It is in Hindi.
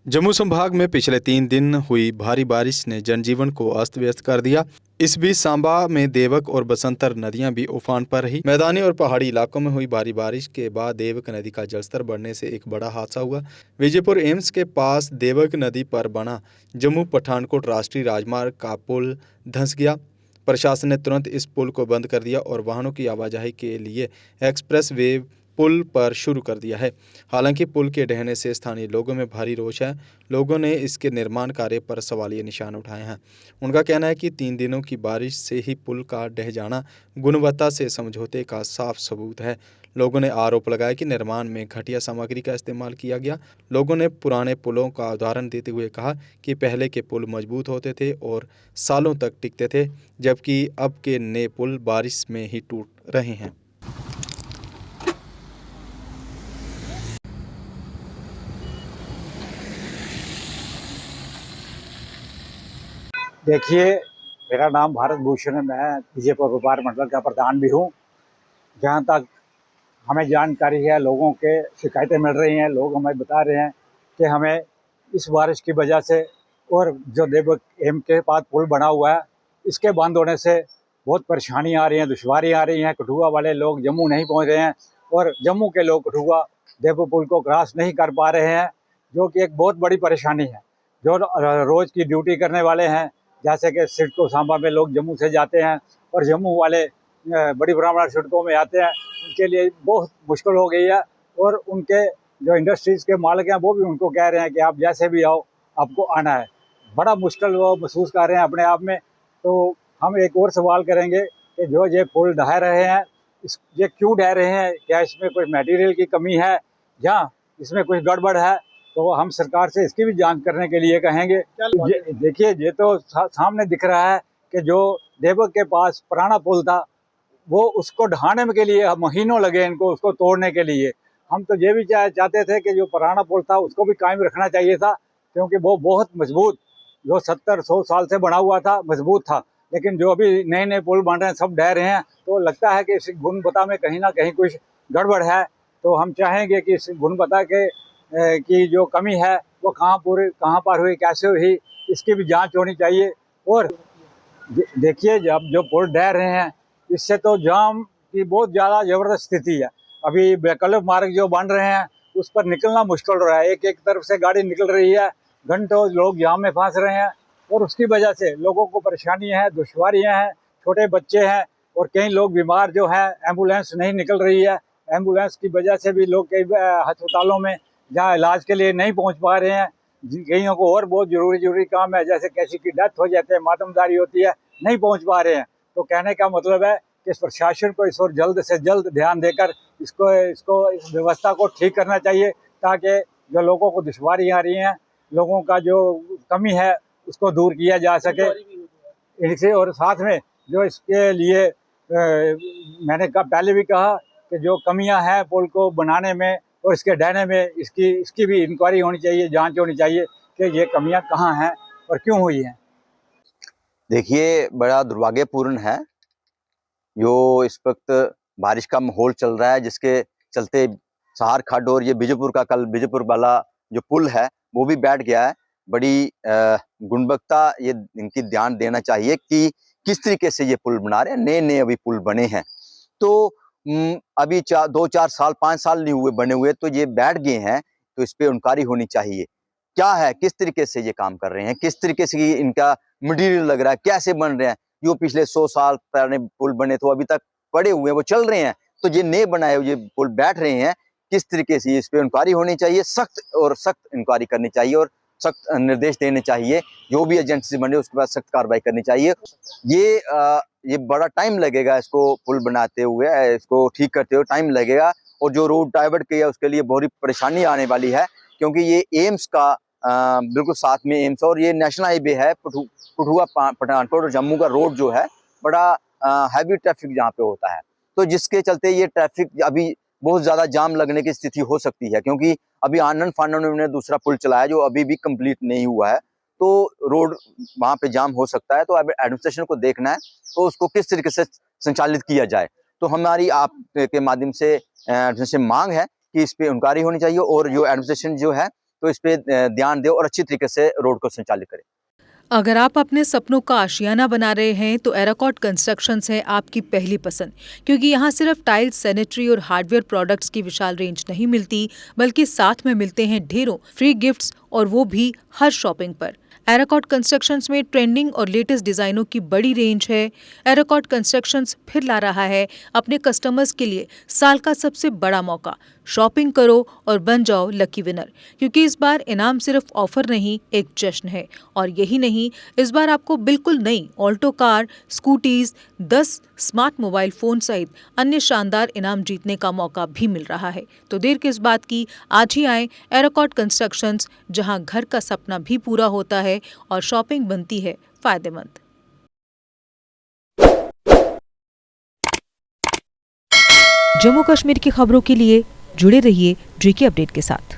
जम्मू संभाग में पिछले 3 दिन हुई भारी बारिश ने जनजीवन को अस्त व्यस्त कर दिया। इस बीच सांबा में देवक और बसंतर नदियां भी उफान पर रही। मैदानी और पहाड़ी इलाकों में हुई भारी बारिश के बाद देवक नदी का जलस्तर बढ़ने से एक बड़ा हादसा हुआ। विजयपुर एम्स के पास देवक नदी पर बना जम्मू पठानकोट राष्ट्रीय राजमार्ग का पुल धंस गया। प्रशासन ने तुरंत इस पुल को बंद कर दिया और वाहनों की आवाजाही के लिए एक्सप्रेस वे पुल पर शुरू कर दिया है। हालांकि पुल के ढहने से स्थानीय लोगों में भारी रोष है। लोगों ने इसके निर्माण कार्य पर सवालिया निशान उठाए हैं। उनका कहना है कि 3 दिनों की बारिश से ही पुल का ढह जाना गुणवत्ता से समझौते का साफ सबूत है। लोगों ने आरोप लगाया कि निर्माण में घटिया सामग्री का इस्तेमाल किया गया। लोगों ने पुराने पुलों का उदाहरण देते हुए कहा कि पहले के पुल मजबूत होते थे और सालों तक टिकते थे, जबकि अब के नए पुल बारिश में ही टूट रहे हैं। देखिए, मेरा नाम भारत भूषण है। मैं विजयपुर व्यापार मंडल का प्रधान भी हूँ। जहाँ तक हमें जानकारी है, लोगों के शिकायतें मिल रही हैं, लोग हमें बता रहे हैं कि हमें इस बारिश की वजह से और जो देवक एम के पास पुल बना हुआ है, इसके बंद होने से बहुत परेशानी आ रही है, दुश्वारी आ रही हैं। कठुआ वाले लोग जम्मू नहीं पहुँच रहे हैं और जम्मू के लोग कठुआ देवक पुल को क्रॉस नहीं कर पा रहे हैं, जो कि एक बहुत बड़ी परेशानी है। जो रोज़ की ड्यूटी करने वाले हैं, जैसे कि सिडको सांबा में लोग जम्मू से जाते हैं और जम्मू वाले बड़ी ब्राह्मण सड़कों में आते हैं, उनके लिए बहुत मुश्किल हो गई है। और उनके जो इंडस्ट्रीज़ के मालिक हैं, वो भी उनको कह रहे हैं कि आप जैसे भी आओ, आपको आना है। बड़ा मुश्किल वो महसूस कर रहे हैं अपने आप में। तो हम एक और सवाल करेंगे कि जो ये पुल ढह रहे हैं, ये क्यों ढह रहे हैं? क्या इसमें कोई मटेरियल की कमी है या इसमें कुछ गड़बड़ है? तो हम सरकार से इसकी भी जांच करने के लिए कहेंगे। देखिए, ये तो सामने दिख रहा है कि जो देवक के पास पुराना पुल था, वो उसको ढहाने के लिए महीनों लगे इनको, उसको तोड़ने के लिए। हम तो ये भी चाहते थे कि जो पुराना पुल था उसको भी कायम रखना चाहिए था, क्योंकि वो बहुत मजबूत, जो 70-100 साल से बना हुआ था, मजबूत था। लेकिन जो अभी नए नए पुल बन रहे हैं, सब ढह रहे हैं, तो लगता है कि इस गुणवत्ता में कहीं ना कहीं कुछ गड़बड़ है। तो हम चाहेंगे कि इस गुणवत्ता के की जो कमी है वो कहाँ पर हुई, कैसे हुई, इसकी भी जांच होनी चाहिए। और देखिए, जब जो पुल ढह रहे हैं, इससे तो जाम की बहुत ज़्यादा ज़बरदस्त स्थिति है। अभी वैकल्पिक मार्ग जो बन रहे हैं, उस पर निकलना मुश्किल हो रहा है। एक एक तरफ से गाड़ी निकल रही है, घंटों लोग जाम में फंस रहे हैं और उसकी वजह से लोगों को परेशानियाँ हैं, दुश्वारियाँ हैं, छोटे बच्चे हैं और कई लोग बीमार जो हैं, एम्बुलेंस नहीं निकल रही है। एम्बुलेंस की वजह से भी लोग कई अस्पतालों में जहाँ इलाज के लिए नहीं पहुँच पा रहे हैं। कईयों को और बहुत जरूरी काम है, जैसे किसी की डेथ हो जाती है, मातमदारी होती है, नहीं पहुँच पा रहे हैं। तो कहने का मतलब है कि इस प्रशासन को इस और जल्द से जल्द ध्यान देकर इसको इस व्यवस्था को ठीक करना चाहिए, ताकि जो लोगों को दुश्वारी आ रही हैं, लोगों का जो कमी है, उसको दूर किया जा सके इनसे। और साथ में जो इसके लिए मैंने पहले भी कहा कि जो कमियां हैं पुल को बनाने में और इसके ढहने में, इसकी भी इंक्वायरी होनी चाहिए, जांच होनी चाहिए कि ये कमियां कहाँ हैं और क्यों हुई हैं। देखिए, बड़ा दुर्भाग्यपूर्ण है जो इस वक्त बारिश का माहौल चल रहा है, जिसके चलते सहार खड्ड और ये बीजापुर का, कल बीजापुर वाला जो पुल है वो भी बैठ गया है। बड़ी गुणवत्ता ये इनकी ध्यान देना चाहिए कि किस तरीके से ये पुल बना रहे हैं। नए नए अभी पुल बने हैं, तो अभी 2-4 साल 5 साल नहीं हुए बने हुए, तो ये बैठ गए हैं। तो इस पे इंक्वायरी होनी चाहिए, क्या है, किस तरीके से ये काम कर रहे हैं, किस तरीके से इनका मटेरियल लग रहा है, कैसे बन रहे हैं। जो पिछले 100 साल पहले पुल बने तो अभी तक पड़े हुए हैं, वो चल रहे हैं। तो ये नए बनाए हुए पुल बैठ रहे हैं, किस तरीके से, इस पे इंक्वायरी होनी चाहिए, सख्त इंक्वायरी करनी चाहिए और सख्त निर्देश देने चाहिए। जो भी एजेंसी बने उसके बाद सख्त कार्रवाई करनी चाहिए। ये बड़ा टाइम लगेगा इसको पुल बनाते हुए, इसको ठीक करते हुए टाइम लगेगा। और जो रोड डाइवर्ट किया उसके लिए बहुत परेशानी आने वाली है, क्योंकि ये एम्स का बिल्कुल साथ में एम्स, और ये नेशनल हाईवे है। कठुआ पठानकोट और जम्मू का रोड जो है, बड़ा हैवी ट्रैफिक यहाँ पे होता है। तो जिसके चलते ये ट्रैफिक अभी बहुत ज्यादा जाम लगने की स्थिति हो सकती है, क्योंकि अभी आनंद फानन में दूसरा पुल चलाया जो अभी भी कंप्लीट नहीं हुआ है, तो रोड वहां पे जाम हो सकता है। तो अब एडमिनिस्ट्रेशन को देखना है तो उसको किस तरीके से संचालित किया जाए। तो हमारी आप के माध्यम से एडमिनिस्ट्रेशन मांग है कि इस पे इंक्वायरी होनी चाहिए और जो एडमिनिस्ट्रेशन जो है तो इस पे ध्यान दें और अच्छी तरीके से रोड को संचालित करें। अगर आप अपने सपनों का आशियाना बना रहे हैं तो एराकॉट कंस्ट्रक्शंस है आपकी पहली पसंद, क्योंकि यहाँ सिर्फ टाइल्स, सैनिटरी और हार्डवेयर प्रोडक्ट्स की विशाल रेंज नहीं मिलती, बल्कि साथ में मिलते हैं ढेरों फ्री गिफ्ट्स, और वो भी हर शॉपिंग पर। एराकॉट कंस्ट्रक्शंस में ट्रेंडिंग और लेटेस्ट डिजाइनों की बड़ी रेंज है। एराकॉट कंस्ट्रक्शंस फिर ला रहा है अपने कस्टमर्स के लिए साल का सबसे बड़ा मौका। शॉपिंग करो और बन जाओ लकी विनर, क्योंकि इस बार इनाम सिर्फ ऑफर नहीं, एक जश्न है। और यही नहीं, इस बार आपको बिल्कुल नई Alto car, scooties, 10 smart mobile phone सहित अन्य शानदार इनाम जीतने का मौका भी मिल रहा है। तो देर किस बात की, आज ही आए एराकॉट कंस्ट्रक्शंस, जहां घर का सपना भी पूरा होता है और शॉपिंग बनती है फायदेमंद। जम्मू कश्मीर की खबरों के लिए जुड़े रहिए GK अपडेट के साथ।